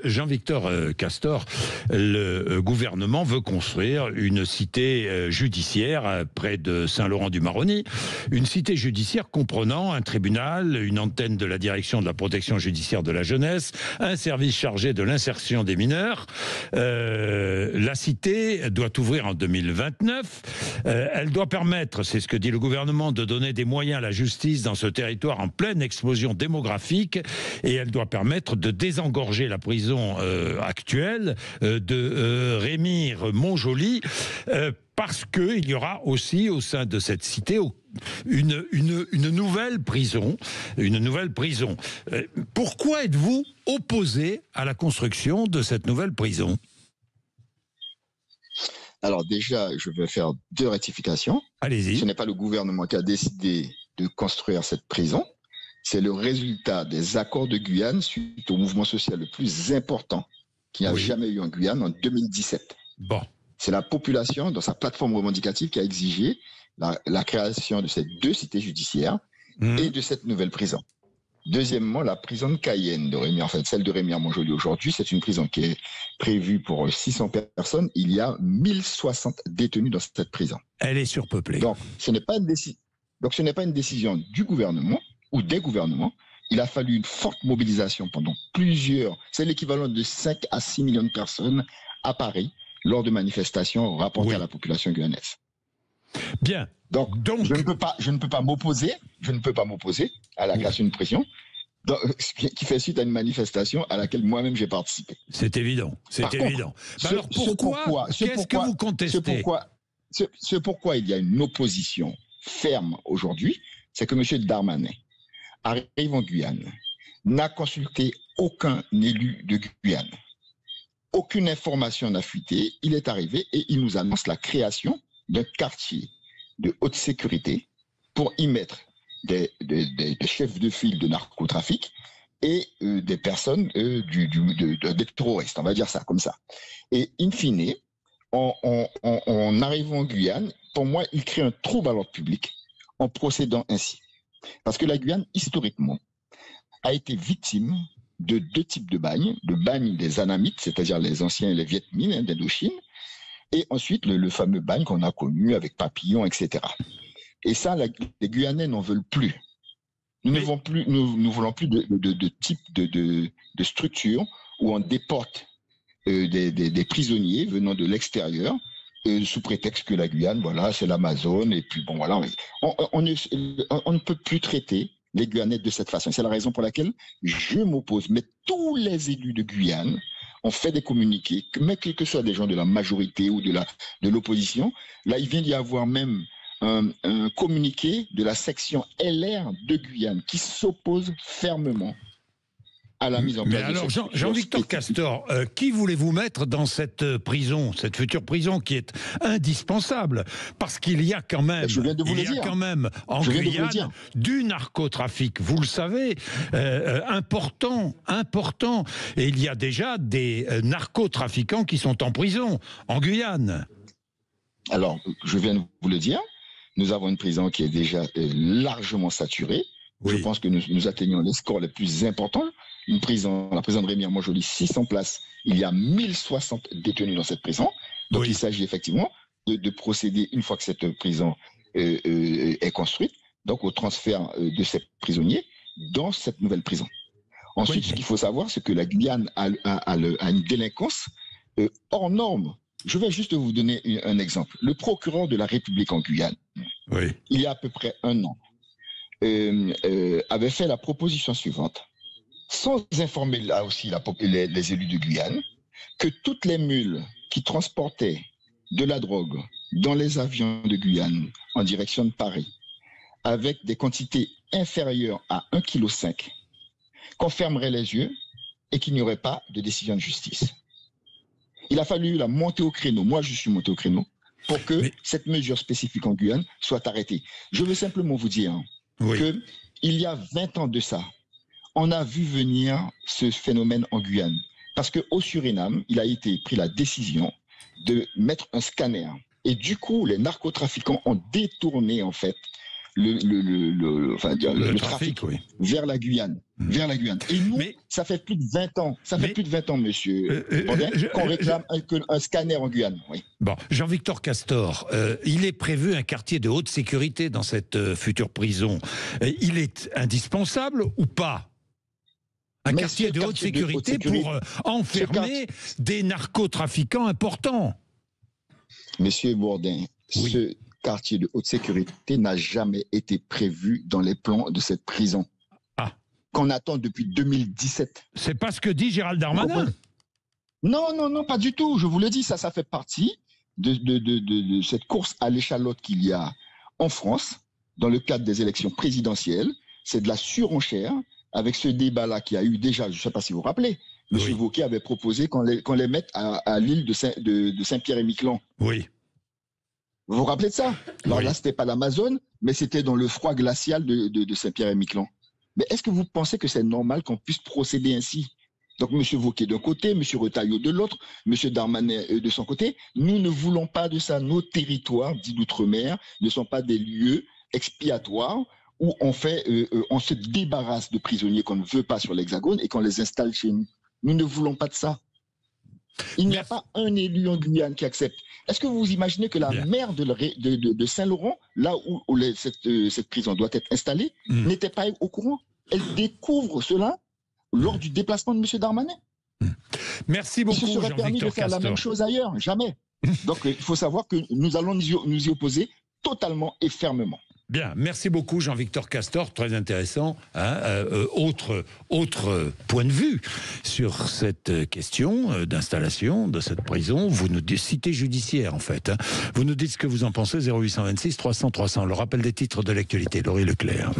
Jean-Victor Castor, le gouvernement veut construire une cité judiciaire près de Saint-Laurent-du-Maroni, une cité judiciaire comprenant un tribunal, une antenne de la direction de la protection judiciaire de la jeunesse, un service chargé de l'insertion des mineurs. La cité doit ouvrir en 2029. Elle doit permettre, c'est ce que dit le gouvernement, de donner des moyens à la justice dans ce territoire en pleine explosion démographique, et elle doit permettre de désengorger la prison actuelle de Rémire-Montjoly, parce qu'il y aura aussi au sein de cette cité une nouvelle prison. Pourquoi êtes-vous opposé à la construction de cette nouvelle prison? Alors déjà, je vais faire 2 rectifications. Allez-y. Ce n'est pas le gouvernement qui a décidé de construire cette prison. C'est le résultat des accords de Guyane suite au mouvement social le plus important qu'il n'y a jamais eu en Guyane en 2017. Bon. C'est la population, dans sa plateforme revendicative, qui a exigé la création de ces 2 cités judiciaires et de cette nouvelle prison. Deuxièmement, la prison de Cayenne, celle de Rémire-Montjoly aujourd'hui, c'est une prison qui est prévue pour 600 personnes. Il y a 1060 détenus dans cette prison. Elle est surpeuplée. Donc, ce n'est pas une décision du gouvernement ou des gouvernements. Il a fallu une forte mobilisation pendant c'est l'équivalent de 5 à 6 millions de personnes à Paris lors de manifestations rapportées à la population guyanaise. Bien. Donc je ne peux pas m'opposer à la création d'une prison qui fait suite à une manifestation à laquelle moi-même j'ai participé. C'est évident, alors qu'est-ce que vous contestez? Ce pourquoi il y a une opposition ferme aujourd'hui, c'est que M. Darmanin arrive en Guyane, n'a consulté aucun élu de Guyane. Aucune information n'a fuité. Il est arrivé et il nous annonce la création d'un quartier de haute sécurité pour y mettre des chefs de file de narcotrafic et des personnes, des terroristes, on va dire ça comme ça. Et in fine, en arrivant en Guyane, pour moi, il crée un trouble à l'ordre public en procédant ainsi. Parce que la Guyane, historiquement, a été victime de 2 types de bagnes. Le bagne des Anamites, c'est-à-dire les anciens, les Viet Minh d'Indochine, et ensuite le fameux bagne qu'on a connu avec Papillon, etc. Et ça, les Guyanais n'en veulent plus. Nous ne voulons plus de type de structure où on déporte des prisonniers venant de l'extérieur, sous prétexte que la Guyane, voilà, c'est l'Amazone, et puis bon, voilà. On ne peut plus traiter les Guyanais de cette façon. C'est la raison pour laquelle je m'oppose. Mais tous les élus de Guyane ont fait des communiqués, mais quels que soient des gens de la majorité ou de l'opposition. Là, il vient d'y avoir même un communiqué de la section LR de Guyane qui s'oppose fermement à la mise en place. Mais alors, Jean-Victor Castor, qui voulez-vous mettre dans cette prison, cette future prison qui est indispensable? Parce qu'il y a quand même, en Guyane du narcotrafic, vous le savez, important. Et il y a déjà des narcotrafiquants qui sont en prison, en Guyane. Alors, je viens de vous le dire, nous avons une prison qui est déjà largement saturée. Oui. Je pense que nous atteignons les scores les plus importants. La prison de Rémire-Montjoly, 600 places. Il y a 1060 détenus dans cette prison. Donc, il s'agit effectivement de procéder, une fois que cette prison est construite, donc au transfert de ces prisonniers dans cette nouvelle prison. Ensuite, ce qu'il faut savoir, c'est que la Guyane a une délinquance hors norme. Je vais juste vous donner un exemple. Le procureur de la République en Guyane, il y a à peu près 1 an, avait fait la proposition suivante, sans informer là aussi les élus de Guyane, que toutes les mules qui transportaient de la drogue dans les avions de Guyane en direction de Paris, avec des quantités inférieures à 1,5 kg, qu'on fermerait les yeux et qu'il n'y aurait pas de décision de justice. Il a fallu la monter au créneau. Moi, je suis monté au créneau pour que cette mesure spécifique en Guyane soit arrêtée. Je veux simplement vous dire qu'il y a 20 ans de ça, on a vu venir ce phénomène en Guyane. Parce qu'au Suriname, il a été pris la décision de mettre un scanner. Et du coup, les narcotrafiquants ont détourné, en fait, le trafic oui. vers la Guyane. Vers la Guyane. Et nous, ça fait plus de 20 ans, monsieur Bourdin, qu'on réclame un scanner en Guyane. Oui. Bon, Jean-Victor Castor, il est prévu un quartier de haute sécurité dans cette future prison. Il est indispensable ou pas? Un quartier de haute sécurité pour enfermer des narcotrafiquants importants. Monsieur Bourdin, ce quartier de haute sécurité n'a jamais été prévu dans les plans de cette prison. Qu'on attend depuis 2017. C'est pas ce que dit Gérald Darmanin. Non, pas du tout. Je vous le dis, ça fait partie de cette course à l'échalote qu'il y a en France dans le cadre des élections présidentielles. C'est de la surenchère avec ce débat-là qui a eu déjà, je ne sais pas si vous vous rappelez, M. Wauquiez avait proposé qu'on les mette à l'île de Saint-Pierre-et-Miquelon. Oui. Vous vous rappelez de ça? Alors là, ce n'était pas l'Amazone, mais c'était dans le froid glacial de Saint-Pierre-et-Miquelon. Mais est-ce que vous pensez que c'est normal qu'on puisse procéder ainsi? Donc, M. Wauquiez d'un côté, M. Retailleau de l'autre, M. Darmanin de son côté, nous ne voulons pas de ça. Nos territoires dits d'outre-mer ne sont pas des lieux expiatoires où on se débarrasse de prisonniers qu'on ne veut pas sur l'Hexagone et qu'on les installe chez nous. Nous ne voulons pas de ça. Il n'y a pas un élu en Guyane qui accepte. Est-ce que vous imaginez que la maire de Saint-Laurent, là où cette prison doit être installée, n'était pas au courant? Elle découvre cela lors du déplacement de M. Darmanin. Merci beaucoup, Jean-Victor Castor. Il se serait permis de faire la même chose ailleurs, jamais. Donc il faut savoir que nous allons nous y opposer totalement et fermement. Bien, merci beaucoup Jean-Victor Castor, très intéressant. Autre point de vue sur cette question d'installation de cette prison. Vous nous dites, cité judiciaire en fait. Vous nous dites ce que vous en pensez, 0826 300 300. Le rappel des titres de l'actualité, Laurie Leclerc.